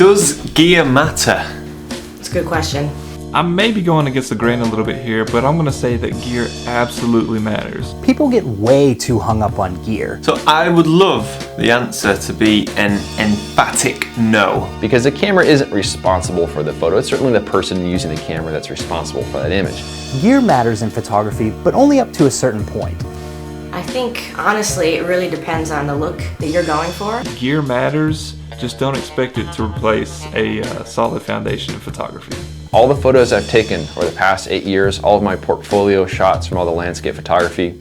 Does gear matter? It's a good question. I may be going against the grain a little bit here, but I'm gonna say that gear absolutely matters. People get way too hung up on gear. So I would love the answer to be an emphatic no. Because the camera isn't responsible for the photo. It's certainly the person using the camera that's responsible for that image. Gear matters in photography, but only up to a certain point. I think, honestly, it really depends on the look that you're going for. Gear matters, just don't expect it to replace a solid foundation in photography. All the photos I've taken over the past 8 years, all of my portfolio shots from all the landscape photography,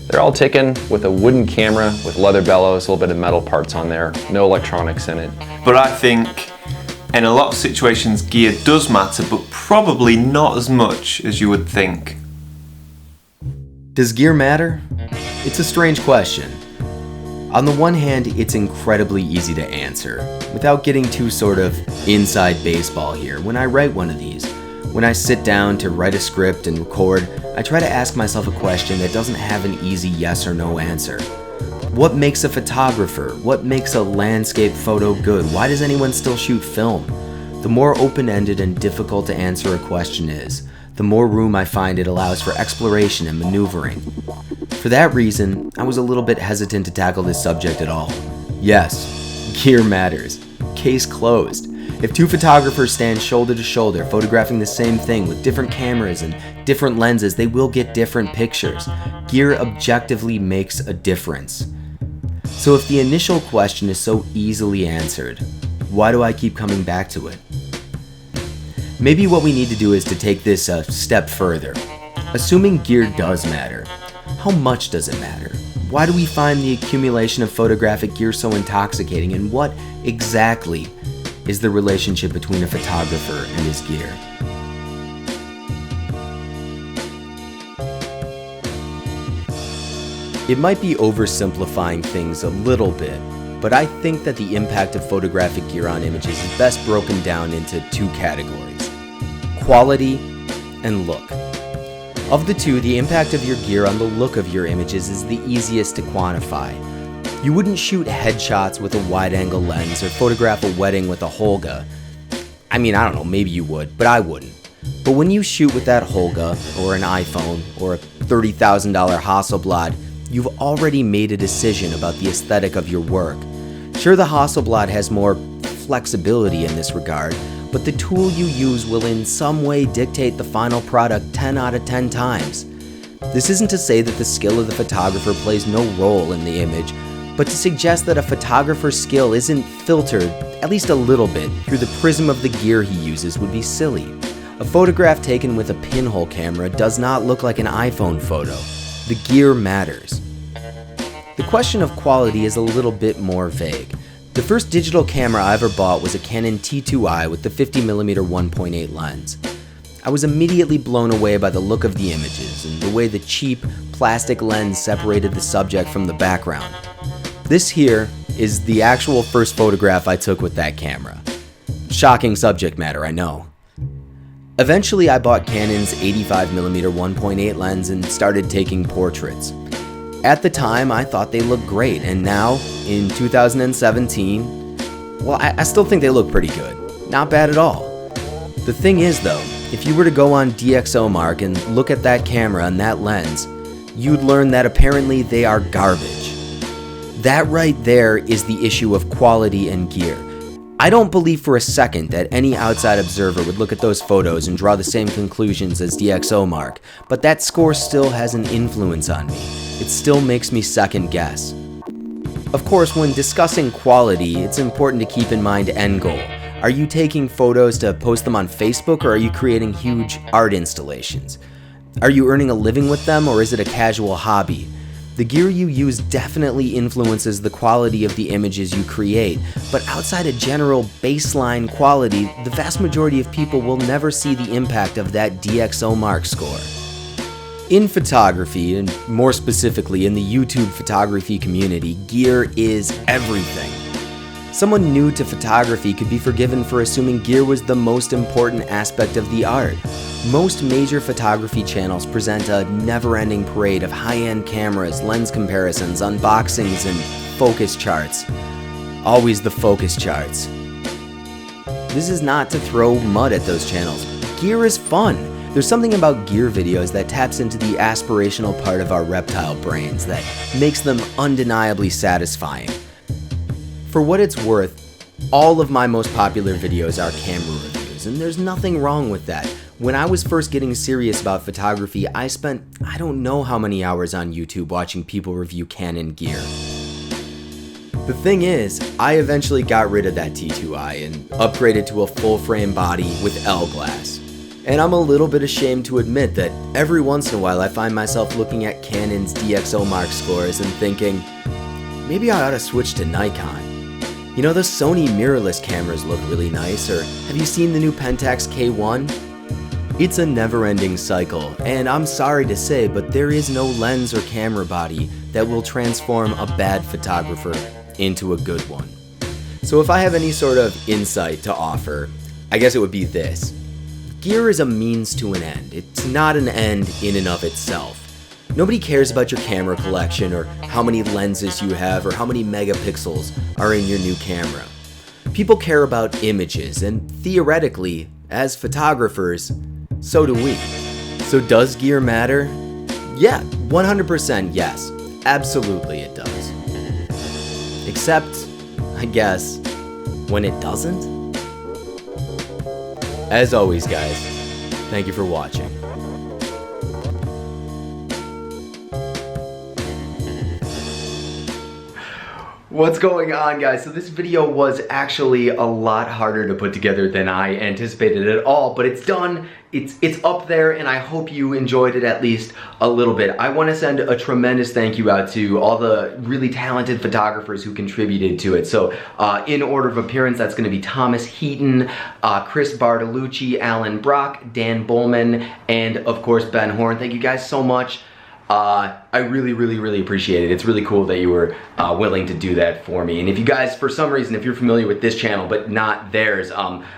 they're all taken with a wooden camera with leather bellows, a little bit of metal parts on there, no electronics in it. But I think in a lot of situations gear does matter, but probably not as much as you would think. Does gear matter? It's a strange question. On the one hand, it's incredibly easy to answer. Without getting too sort of inside baseball here, when I write one of these, when I sit down to write a script and record, I try to ask myself a question that doesn't have an easy yes or no answer. What makes a photographer? What makes a landscape photo good? Why does anyone still shoot film? The more open-ended and difficult to answer a question is, the more room I find it allows for exploration and maneuvering. For that reason, I was a little bit hesitant to tackle this subject at all. Yes, gear matters. Case closed. If two photographers stand shoulder to shoulder photographing the same thing with different cameras and different lenses, they will get different pictures. Gear objectively makes a difference. So if the initial question is so easily answered, why do I keep coming back to it? Maybe what we need to do is to take this a step further. Assuming gear does matter, how much does it matter? Why do we find the accumulation of photographic gear so intoxicating, and what exactly is the relationship between a photographer and his gear? It might be oversimplifying things a little bit, but I think that the impact of photographic gear on images is best broken down into two categories: quality and look. Of the two, the impact of your gear on the look of your images is the easiest to quantify. You wouldn't shoot headshots with a wide-angle lens or photograph a wedding with a Holga. I mean, I don't know, maybe you would, but I wouldn't. But when you shoot with that Holga, or an iPhone, or a $30,000 Hasselblad, you've already made a decision about the aesthetic of your work. Sure, the Hasselblad has more flexibility in this regard, but the tool you use will in some way dictate the final product 10 out of 10 times. This isn't to say that the skill of the photographer plays no role in the image, but to suggest that a photographer's skill isn't filtered, at least a little bit, through the prism of the gear he uses would be silly. A photograph taken with a pinhole camera does not look like an iPhone photo. The gear matters. The question of quality is a little bit more vague. The first digital camera I ever bought was a Canon T2i with the 50mm 1.8 lens. I was immediately blown away by the look of the images and the way the cheap plastic lens separated the subject from the background. This here is the actual first photograph I took with that camera. Shocking subject matter, I know. Eventually I bought Canon's 85mm 1.8 lens and started taking portraits. At the time, I thought they looked great, and now, in 2017, well, I still think they look pretty good. Not bad at all. The thing is, though, if you were to go on DxOMark and look at that camera and that lens, you'd learn that apparently they are garbage. That right there is the issue of quality and gear. I don't believe for a second that any outside observer would look at those photos and draw the same conclusions as DxOMark, but that score still has an influence on me. It still makes me second guess. Of course, when discussing quality, it's important to keep in mind end goal. Are you taking photos to post them on Facebook, or are you creating huge art installations? Are you earning a living with them, or is it a casual hobby? The gear you use definitely influences the quality of the images you create, but outside a general baseline quality, the vast majority of people will never see the impact of that DxOMark score. In photography, and more specifically in the YouTube photography community, gear is everything. Someone new to photography could be forgiven for assuming gear was the most important aspect of the art. Most major photography channels present a never-ending parade of high-end cameras, lens comparisons, unboxings, and focus charts. Always the focus charts. This is not to throw mud at those channels. Gear is fun. There's something about gear videos that taps into the aspirational part of our reptile brains that makes them undeniably satisfying. For what it's worth, all of my most popular videos are camera reviews, and there's nothing wrong with that. When I was first getting serious about photography, I spent I don't know how many hours on YouTube watching people review Canon gear. The thing is, I eventually got rid of that T2i and upgraded to a full-frame body with L-glass. And I'm a little bit ashamed to admit that every once in a while I find myself looking at Canon's DxO Mark scores and thinking, maybe I ought to switch to Nikon. You know, those Sony mirrorless cameras look really nice, or have you seen the new Pentax K1? It's a never-ending cycle, and I'm sorry to say, but there is no lens or camera body that will transform a bad photographer into a good one. So if I have any sort of insight to offer, I guess it would be this. Gear is a means to an end. It's not an end in and of itself. Nobody cares about your camera collection or how many lenses you have or how many megapixels are in your new camera. People care about images, and theoretically, as photographers, so do we. So does gear matter? Yeah, 100% yes. Absolutely it does. Except, I guess, when it doesn't? As always, guys, thank you for watching. What's going on, guys? So this video was actually a lot harder to put together than I anticipated at all, but it's done. It's up there, and I hope you enjoyed it at least a little bit. I want to send a tremendous thank you out to all the really talented photographers who contributed to it. So in order of appearance, that's going to be Thomas Heaton, Chris Bartolucci, Alan Brock, Dan Bowman, and of course Ben Horn. Thank you guys so much. I really appreciate it. It's really cool that you were willing to do that for me. And if you guys, for some reason, if you're familiar with this channel but not theirs,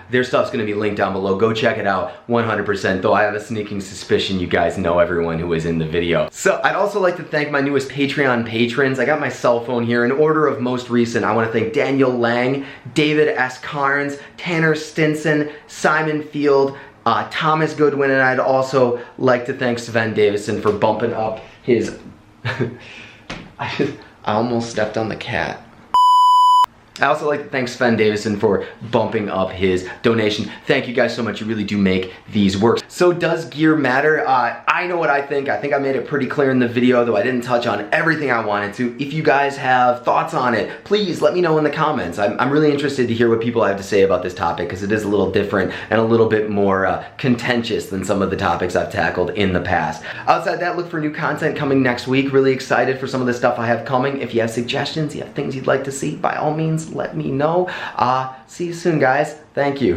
their stuff's gonna be linked down below. Go check it out 100%, though I have a sneaking suspicion you guys know everyone who was in the video. So I'd also like to thank my newest Patreon patrons. I got my cell phone here. In order of most recent, I want to thank Daniel Lang, David S. Carnes, Tanner Stinson, Simon Field, Thomas Goodwin, and I'd also like to thank Sven Davison for bumping up his... I almost stepped on the cat. I also like to thank Sven Davison for bumping up his donation. Thank you guys so much. You really do make these work. So does gear matter? I know what I think. I think I made it pretty clear in the video, though I didn't touch on everything I wanted to. If you guys have thoughts on it, please let me know in the comments. I'm really interested to hear what people have to say about this topic, because it is a little different and a little bit more contentious than some of the topics I've tackled in the past. Outside that, look for new content coming next week. Really excited for some of the stuff I have coming. If you have suggestions, you have things you'd like to see, by all means, let me know. See you soon, guys. Thank you.